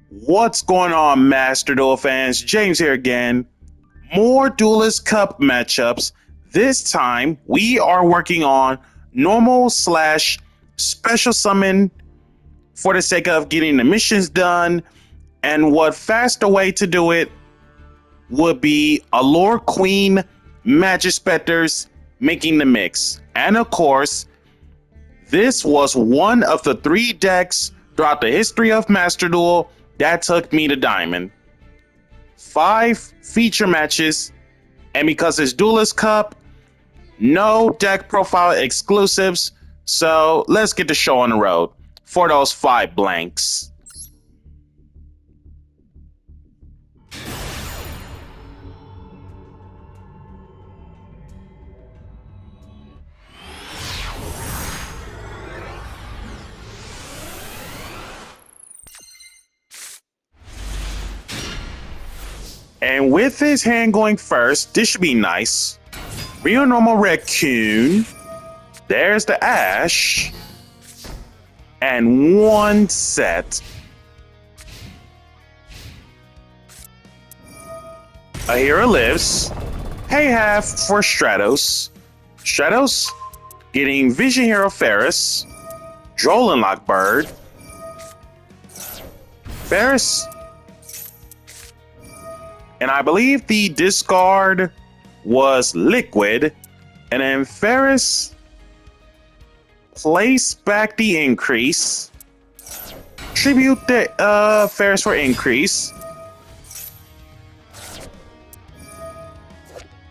What's going on, Master Duel fans? James here again. More Duelist Cup matchups. This time, we are working on normal slash special summon for the sake of getting the missions done. And what faster way to do it would be Allure Queen Majespecters making the mix. And of course, this was one of the 3 decks throughout the history of Master Duel that took me to Diamond. 5 feature matches, and because it's Duelist Cup, no deck profile exclusives, so let's get the show on the road for those 5 blanks. And with his hand going first, this should be nice. Real normal raccoon. There's the Ash. And 1 set. A hero lives. Hey half for Stratos. Stratos getting Vision Hero Ferris. Drollin Lockbird. Ferris. And I believe the discard was Liquid. And then Ferris place back the increase. Tribute the Ferris for increase.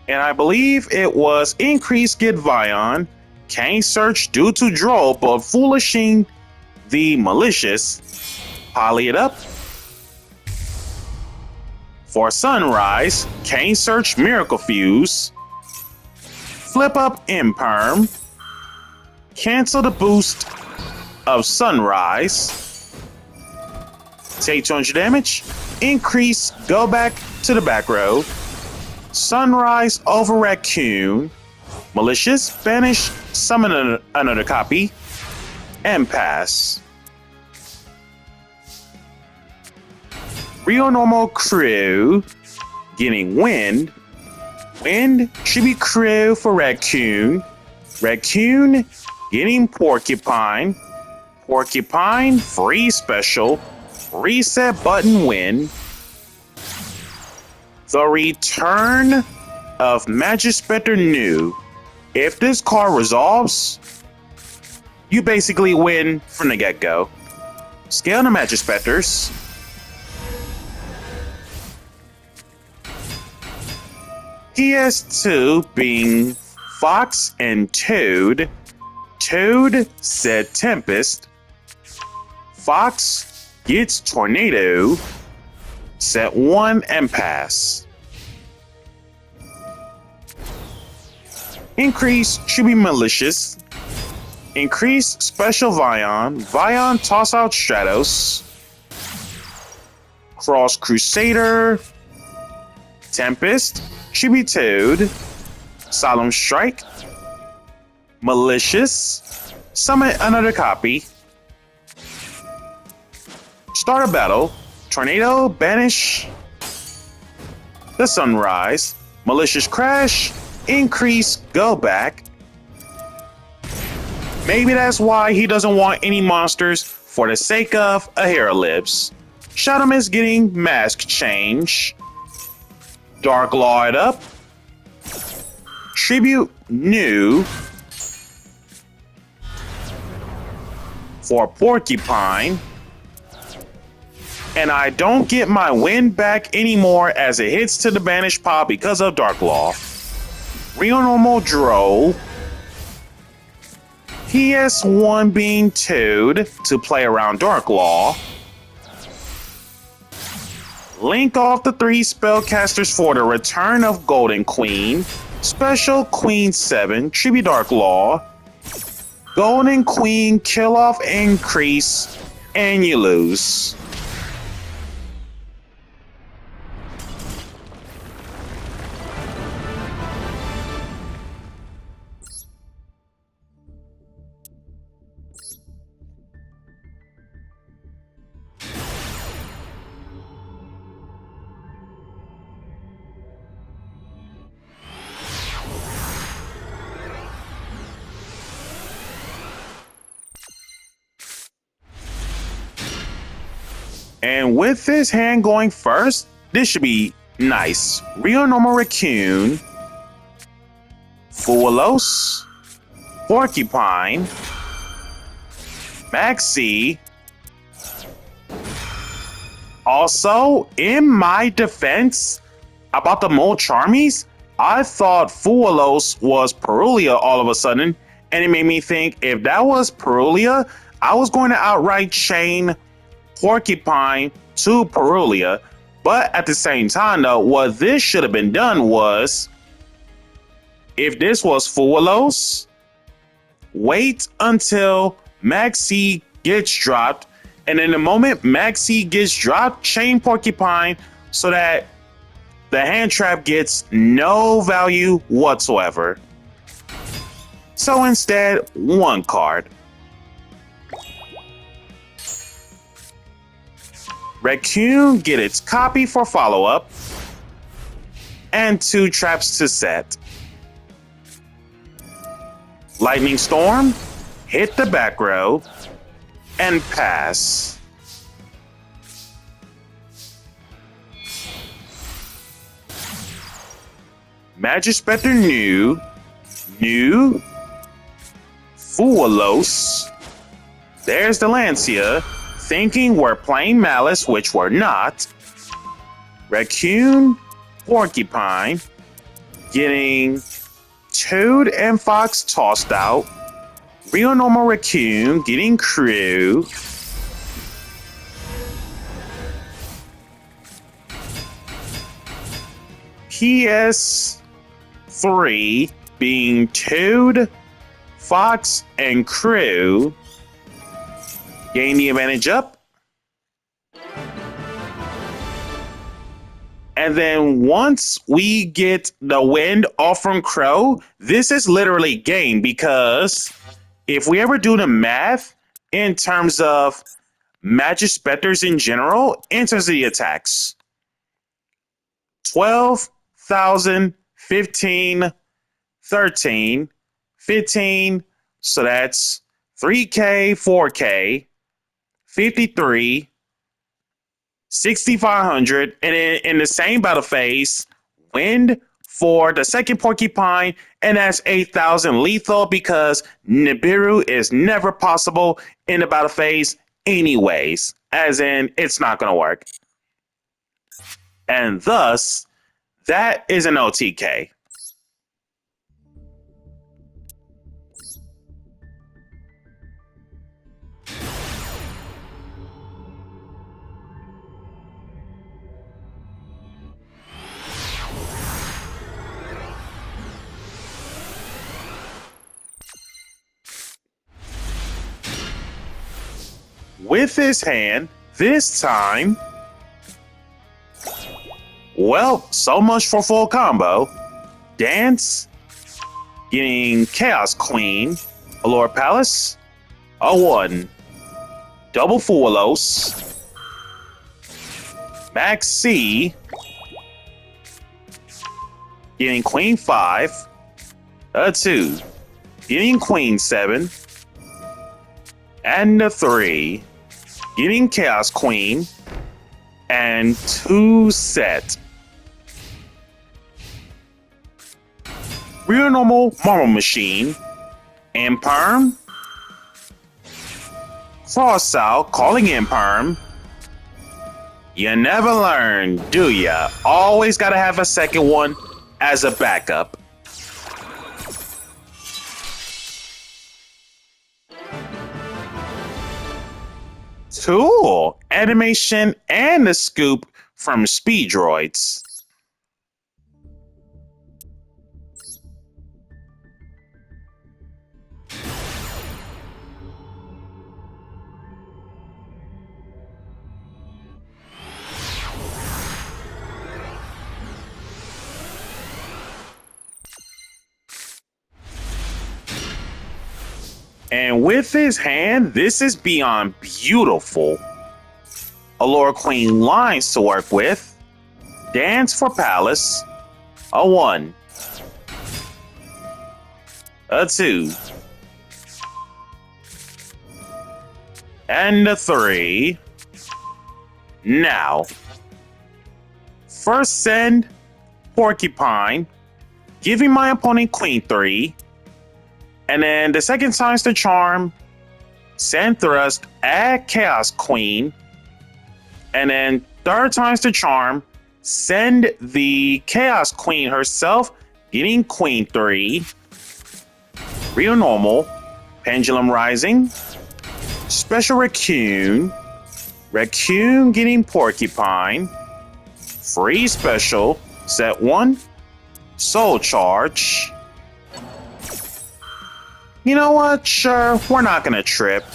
And I believe it was increase get Vion. Can't search due to Droll, but foolishing the malicious. Poly it up. For Sunrise, Cane Search Miracle Fuse, flip up Imperm, cancel the boost of Sunrise, take 200 damage, increase, go back to the back row, Sunrise over Raccoon, Malicious, banish, summon another copy, and pass. Real normal crew getting wind. Wind should be crew for raccoon. Raccoon getting porcupine. Porcupine free special. Reset button win. The return of Majespecter new. If this card resolves, you basically win from the get-go. Scale the Majespecters. PS2 being Fox and Toad. Toad said Tempest. Fox gets Tornado. Set 1 and pass. Increase should be Malicious. Increase Special Vion. Vion toss out Stratos. Cross Crusader. Tempest. Should be Toad. Solemn Strike. Malicious. Summon another copy. Start a battle. Tornado, banish the Sunrise. Malicious Crash. Increase, go back. Maybe that's why he doesn't want any monsters for the sake of a hero lives. Shadow is getting mask change. Dark Law it up. Tribute new. For Porcupine. And I don't get my win back anymore as it hits to the banish pile because of Dark Law. Real normal Droll. PS1 being Toad to play around Dark Law. Link off the 3 spellcasters for the return of Golden Queen. Special Queen 7, Tribute Dark Law. Golden Queen, kill off increase, and you lose. And with his hand going first, this should be nice. Real Normal Raccoon, Fuelos, Porcupine, Maxi. Also, in my defense about the Mole Charmies, I thought Fuelos was Perulia all of a sudden, and it made me think if that was Perulia, I was going to outright chain Porcupine to Perulia. But at the same time, though, what this should have been done was, if this was Fuelos, wait until Maxi gets dropped, and in the moment Maxi gets dropped, chain Porcupine so that the hand trap gets no value whatsoever. So instead, one card. Raccoon get its copy for follow-up, and 2 traps to set. Lightning Storm, hit the back row, and pass. Majespecter new, Fuelos. There's the Lancia, thinking we're playing Malice, which we're not. Raccoon, Porcupine, getting Toad and Fox tossed out. Real Normal Raccoon getting Crew. PS3 being Toad, Fox, and Crew. Gain the advantage up. And then once we get the wind off from Crow, this is literally game, because if we ever do the math in terms of Majespecters in general, in terms of the attacks, 12,000, 15, 13, 15, so that's 3K, 4K, 53, 6,500, and in the same battle phase, wind for the second Porcupine, and that's 8,000 lethal, because Nibiru is never possible in the battle phase anyways, as in it's not going to work. And thus, that is an OTK. With his hand, this time, well, so much for full combo. Dance, getting Chaos Queen, Allure Palace, a 1, double Fuelos, Max C, getting Queen 5, a 2, getting Queen 7, and a 3, getting Chaos Queen, and 2 set. Real Normal Marble Machine, Imperm, Frost Out, calling Imperm. You never learn, do ya? Always gotta have a second one as a backup. Cool! Animation and the scoop from Speed Droids. And with his hand, this is beyond beautiful. Allure Queen lines to work with. Dance for Palace, a 1, a 2, and a 3. Now, first send Porcupine, giving my opponent Queen 3. And then the second time's the charm, send Thrust, add Chaos Queen. And then third time's the charm, send the Chaos Queen herself, getting Queen 3. Real normal, Pendulum Rising, Special Raccoon, Raccoon getting Porcupine, free special, set 1, Soul Charge. You know what? Sure, we're not gonna trip.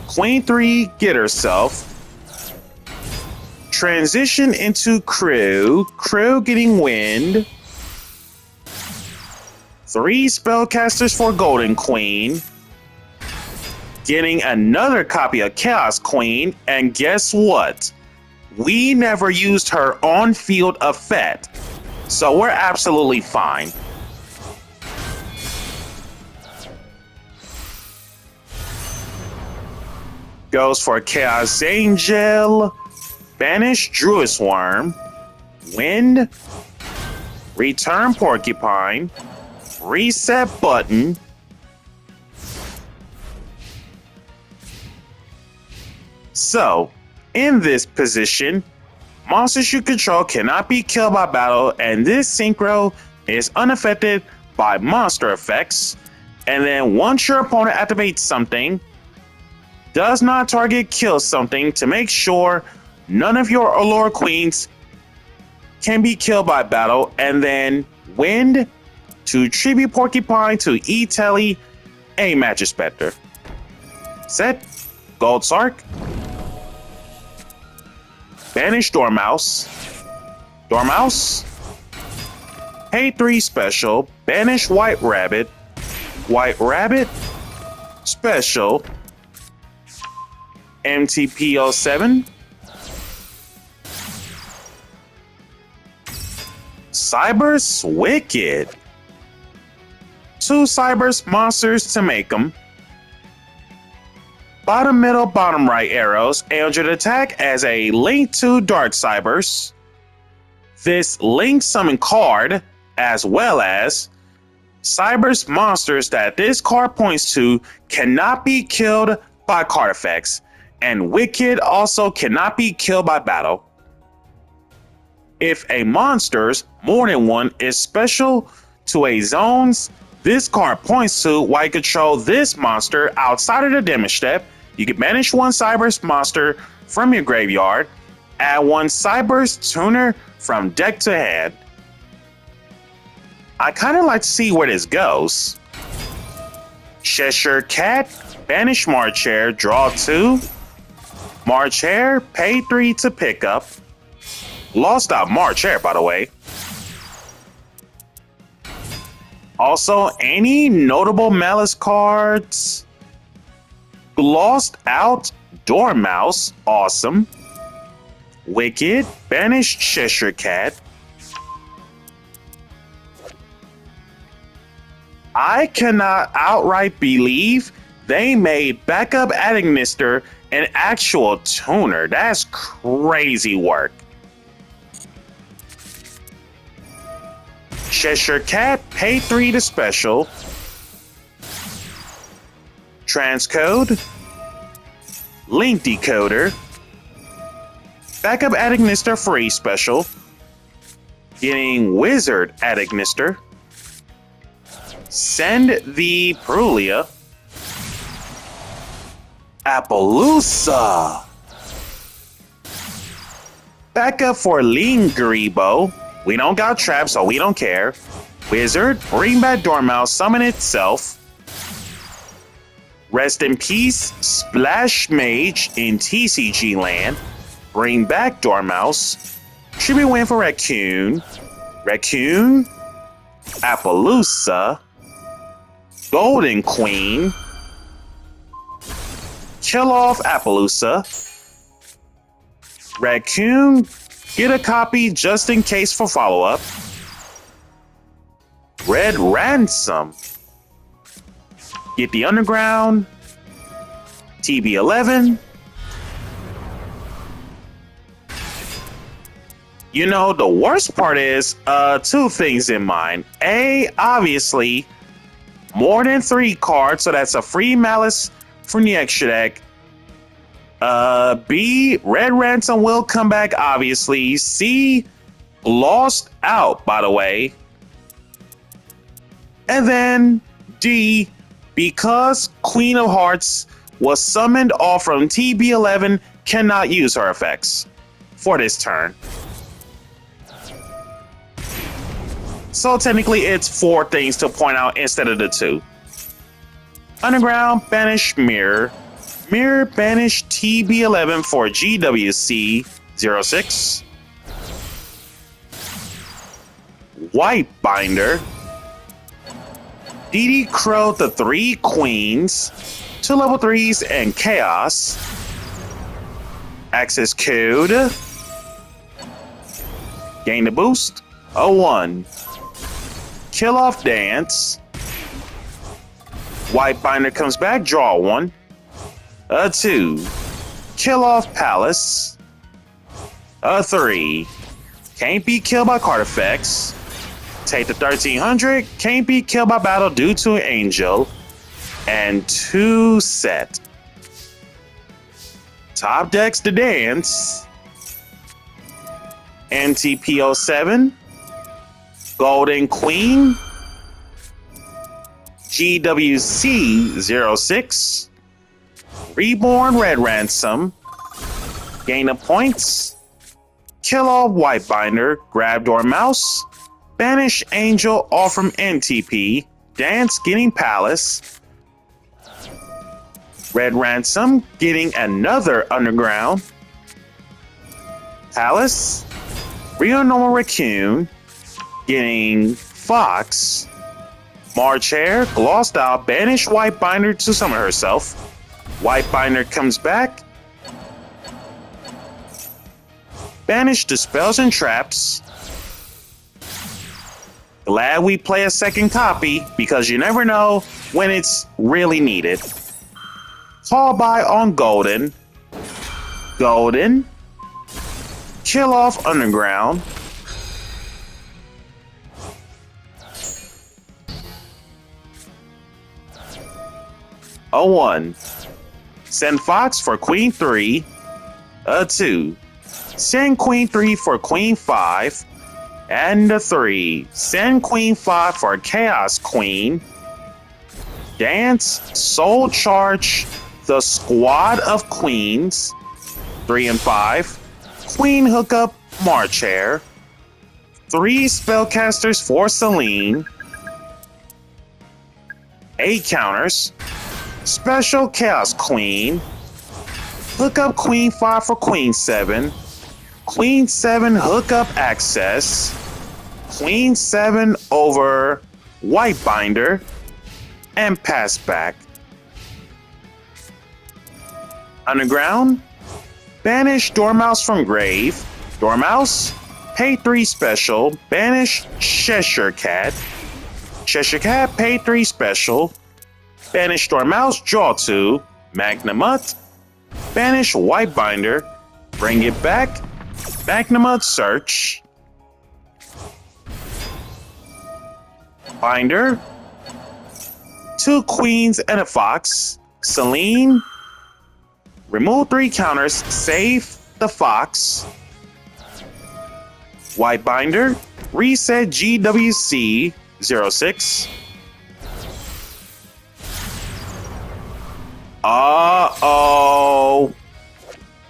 Queen 3, get herself. Transition into Crew. Crew getting Wind. 3 spellcasters for Golden Queen. Getting another copy of Chaos Queen. And guess what? We never used her on-field effect. So we're absolutely fine. Goes for Chaos Angel, banish Druid's Worm, Wind, return Porcupine, reset button, so in this position, monsters you control cannot be killed by battle, and this synchro is unaffected by monster effects. And then once your opponent activates something, does not target kill something to make sure none of your Allure Queens can be killed by battle, and then Wind to tribute Porcupine to E-Telly a Majespecter. Set Gold Sark, banish Dormouse, Dormouse, pay 3 special, banish White Rabbit, White Rabbit, special, MTP07, Cyber's Wicked, 2 Cyber's monsters to make them, bottom middle bottom right arrows, Eldritch attack as a link to Dark Cybers, this link summon card, as well as Cyber's monsters that this card points to cannot be killed by card effects, and Wicked also cannot be killed by battle. If a monster's more than one is special to a zone's this card points to, while you control this monster outside of the damage step, you can banish 1 Cyber's monster from your graveyard, add 1 Cyber's tuner from deck to hand. I kind of like to see where this goes. Cheshire Cat, banish March Hare, draw 2. March Hare, pay 3 to pick up. Lost out March Hare, by the way. Also, any notable Malice cards? Lost out Dormouse, awesome. Wicked, banish Cheshire Cat. I cannot outright believe they made backup Administer an actual tuner. That's crazy work. Cheshire Cat, pay 3 to special. Transcode, Link Decoder, backup Administer free special, getting Wizard Administer, send the Prulia, Appaloosa, backup for Lingribo. We don't got traps, so we don't care. Wizard, bring back Dormouse, summon itself. Rest in peace, Splash Mage in TCG land. Bring back Dormouse. Tribute win for Raccoon. Raccoon, Appaloosa, Golden Queen. Kill off Appaloosa. Raccoon, get a copy just in case for follow-up. Red Ransom. Get the Underground. TB11. You know, the worst part is two things in mind. A, obviously, more than 3 cards, so that's a free Malice from the extra deck. B, Red Ransom will come back, obviously. C, lost out, by the way. And then D, because Queen of Hearts was summoned off from TB11, cannot use her effects for this turn. So technically it's 4 things to point out instead of the 2. Underground, banish Mirror. Mirror, banish TB11 for GWC 06. White Binder. DD Crow the 3 Queens, 2 level 3s, and Chaos. Access code. Gain the boost. 01. Kill off Dance. White Binder comes back, draw 1. 2. Kill off Palace. 3. Can't be killed by card effects. Take the 1300. Can't be killed by battle due to an angel. And 2 set. Top decks to Dance. NTP07. Golden Queen. GWC 06. Reborn Red Ransom. Gain of points. Kill all White Binder. Grab Door Mouse. Banish Angel off from NTP. Dance getting Palace. Red Ransom getting another Underground. Palace. Rio Normal Raccoon getting Fox. March Hare, glossed out, banish White Binder to summon herself. White Binder comes back. Banish the spells and traps. Glad we play a second copy because you never know when it's really needed. Call by on Golden. Golden. Kill off Underground. Oh, 1. Send Fox for Queen 3. 2. Send Queen 3 for Queen 5. And 3. Send Queen 5 for Chaos Queen. Dance, Soul Charge, the Squad of Queens. 3 and 5. Queen Hookup, March Hare. 3 Spellcasters for Celine. 8 counters. Special Chaos Queen. Hook up Queen 5 for Queen 7. Queen 7 hook up access. Queen 7 over White Binder. And pass back. Underground. Banish Dormouse from grave. Dormouse. Pay 3 special. Banish Cheshire Cat. Cheshire Cat, pay 3 special. Banish Dormouse, draw 2. Magnamut. Banish White Binder. Bring it back. Magnamut, search. Binder. 2 Queens and a Fox. Celine. Remove 3 counters. Save the Fox. White Binder. Reset GWC 06. Uh-oh.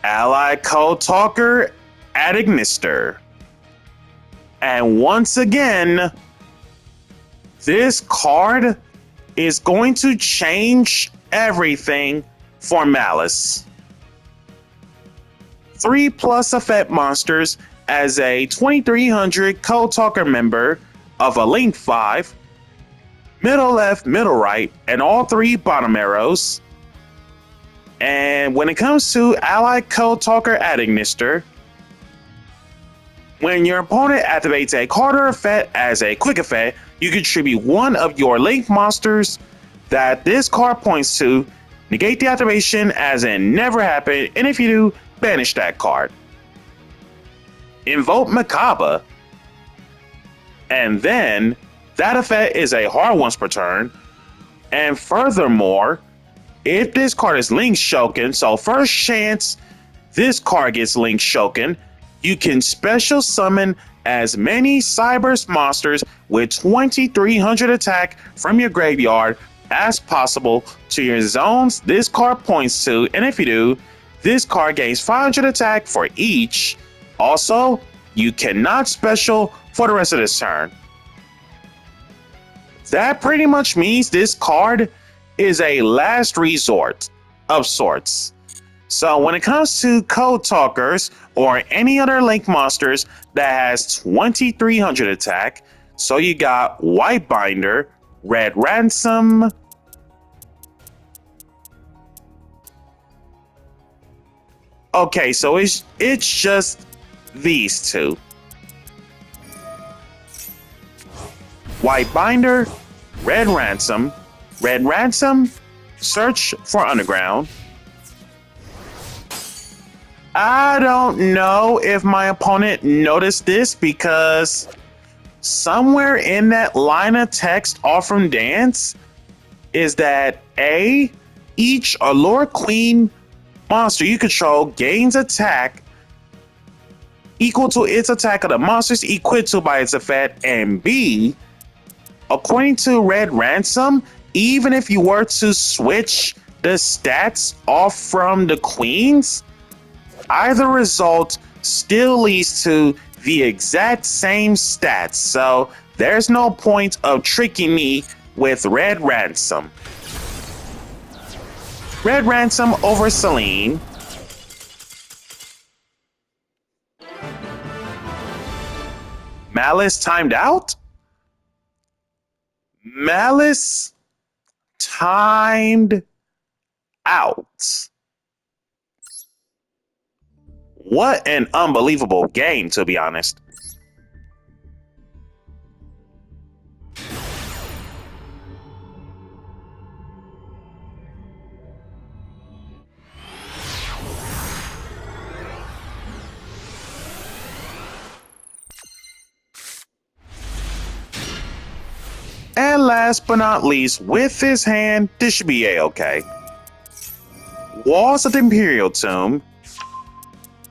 Ally Code Talker at Ignister. And once again, this card is going to change everything for Malice. 3+ effect monsters as a 2300 Code Talker member of a Link 5, middle left, middle right, and all 3 bottom arrows. And when it comes to Ally Code Talker at Ignister, when your opponent activates a card or effect as a quick effect, you contribute 1 of your Link monsters that this card points to Negate the activation as in never happened, and if you do, banish that card. Invoke Macabre, and then that effect is a hard once per turn. And furthermore, if this card is Link Shoken, so first chance this card gets Link Shoken, you can special summon as many Cyberse monsters with 2300 attack from your graveyard as possible to your zones this card points to, and if you do, this card gains 500 attack for each. Also, you cannot special for the rest of this turn. That pretty much means this card is a last resort of sorts. So when it comes to Code Talkers or any other Link monsters that has 2300 attack, so you got White Binder, Red Ransom, okay, so it's just these two. White Binder, Red Ransom, search for Underground. I don't know if my opponent noticed this because somewhere in that line of text off from Dance is that A, each Allure Queen monster you control gains attack equal to its attack of the monsters equipped to by its effect, and B, according to Red Ransom, even if you were to switch the stats off from the queens, either result still leads to the exact same stats. So there's no point of tricking me with Red Ransom. Red Ransom over Celine. Malice timed out? Malice timed out. What an unbelievable game, to be honest. And last but not least, with his hand, this should be a-okay. Walls of the Imperial Tomb.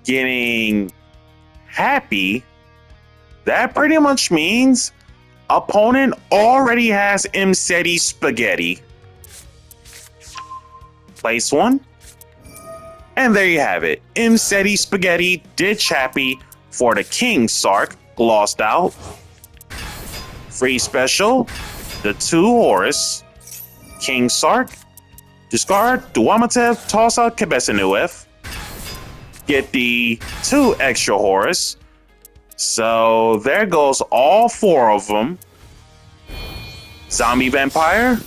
Getting happy. That pretty much means opponent already has Imseti Spaghetti. Place one. And there you have it. Imseti Spaghetti, Ditch Happy for the King Sark. Lost out. Free special. The 2 Horus. King Sark. Discard Duamatev, toss out Kebesanuef. Get the 2 extra Horus. So there goes all 4 of them. Zombie Vampire.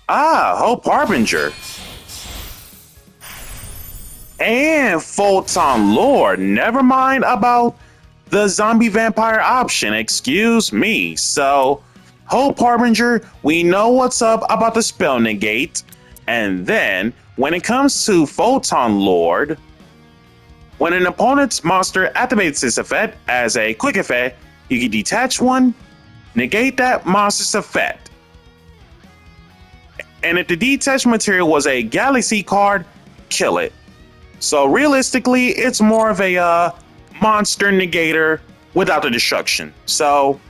Hope Harbinger. And Photon Lord. Never mind about the Zombie Vampire option. Excuse me. So Hope Harbinger, we know what's up about the spell negate. And then when it comes to Photon Lord, when an opponent's monster activates this effect as a quick effect, you can detach one, negate that monster's effect. And if the detached material was a Galaxy card, kill it. So realistically, it's more of a monster negator without the destruction. So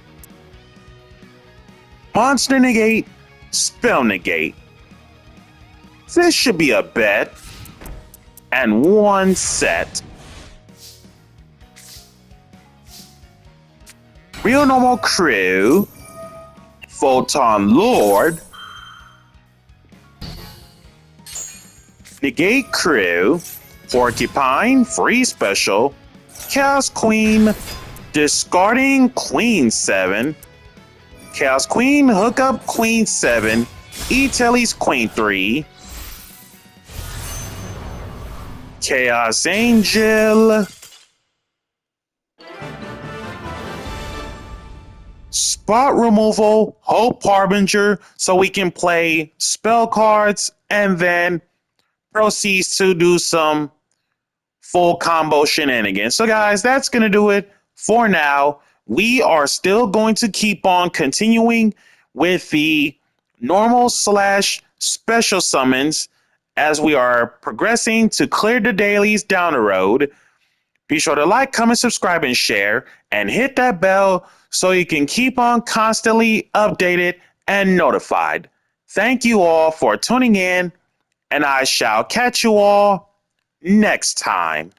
monster negate, spell negate. This should be a bet. And 1 set. Real Normal Crew, Photon Lord, Negate Crew, Porcupine, free special, Chaos Queen, discarding Queen 7, Chaos Queen, hook up Queen 7, E-Telly's Queen 3, Chaos Angel, spot removal, Hope Harbinger, so we can play spell cards and then proceeds to do some full combo shenanigans. So, guys, that's going to do it for now. We are still going to keep on continuing with the normal slash special summons as we are progressing to clear the dailies down the road. Be sure to like, comment, subscribe, and share, and hit that bell so you can keep on constantly updated and notified. Thank you all for tuning in, and I shall catch you all next time.